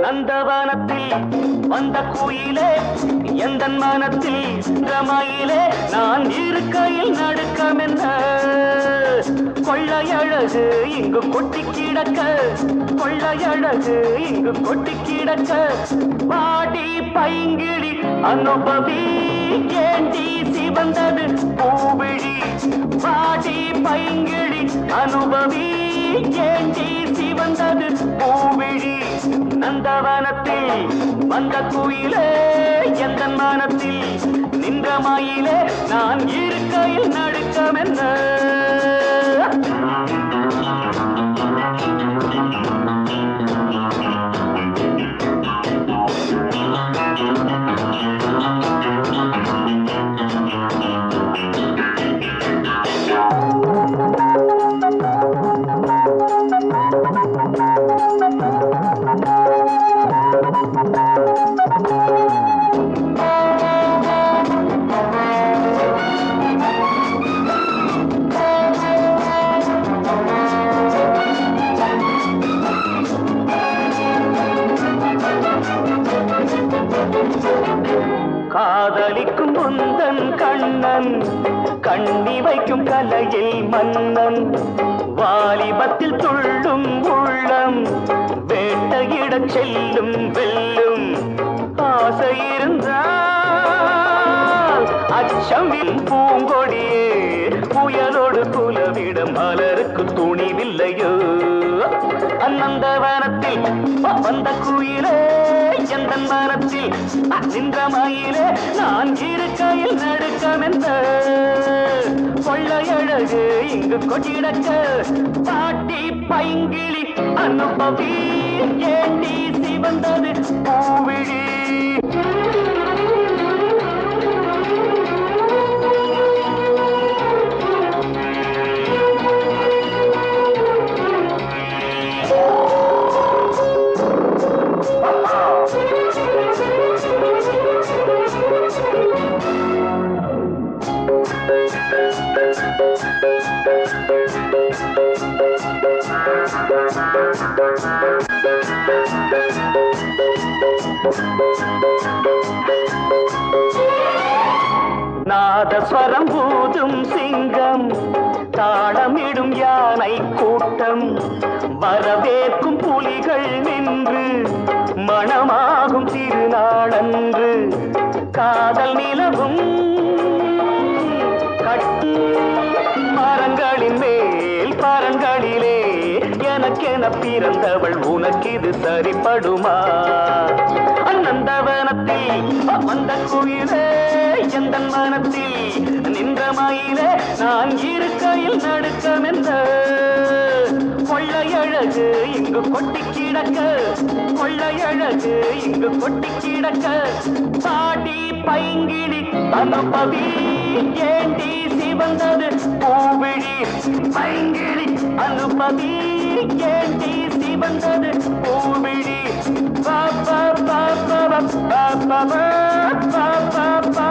நந்தவனத்தில் வந்த கோயிலே எந்த மனத்தில் ரமாயிலே நான் இருக்கையில் நடுக்கம் என்ன கொள்ளையழகு இங்கு கொட்டி கிடக்க கொள்ளையழகு இங்கு கொட்டி கிடக்க பாடி பைங்கிழி அனுபவி ஏண்டி சிவந்தது பூவிழி பாடி பைங்கிழி அனுபவி ஏண்டி சிவந்தது பூவிழி நந்தவனத்தில் வந்த குயிலே எந்த மனத்தில் நின்ற மயிலே நான் இருக்கையில் நடுக்கம் என்ன காதலிக்கும் முந்தன் கண்ணன் கண்ணி வைக்கும் கலையில் மன்னன் வாலிபத்தில் துள்ளும் உள்ளம் வேட்டையிடச் செல்லும் வெல்லும் ஆசை இருந்தால் அச்சமில் பூங்கொடியே புயலோடு குலவிடம் மலருக்கு துணிவில்லையோ அநந்தவனத்தில் வந்த குயிலே எந்த மனத்தில் நின்ற மயிலே நான் இருக்கையில் நடுக்கம் என்ற கொள்ளையழகு இங்கு கொட்டிடக்க பாட்டி பைங்கிழி அனுபவி ஏண்டி சிவந்தது பூவிழி நாதஸ்வரம் ஊதும் சிங்கம் தாளமிடும் யானை கூட்டம் வரவேற்கும் புலிகள் நின்று மணமாகும் திருநாளன்று காதல் நிலவும் கட்டி மரங்களின் மேல் பரங்களிலே எனக்கென பிறந்தவள் உனக்கு இது சரிப்படுமா அநந்தவனத்தில் வந்த குயிலே எந்த மனத்தில் நின்ற மயிலே நான் இருக்கையில் நடுக்கம் என்ற கொள்ளையழகு இங்கு கொட்டி கிடக்க கொள்ளையழகு இங்கு கொட்டி கிடக்க பாடி பைங்கிழி அனுபவி ஏண்டி சிவந்தது பூவிழி பைங்கிழி அனுபவி ஏண்டி சிவந்தது பூவிழி பாப்பா பாப்பா பாப்பா பாப்பா பாப்பா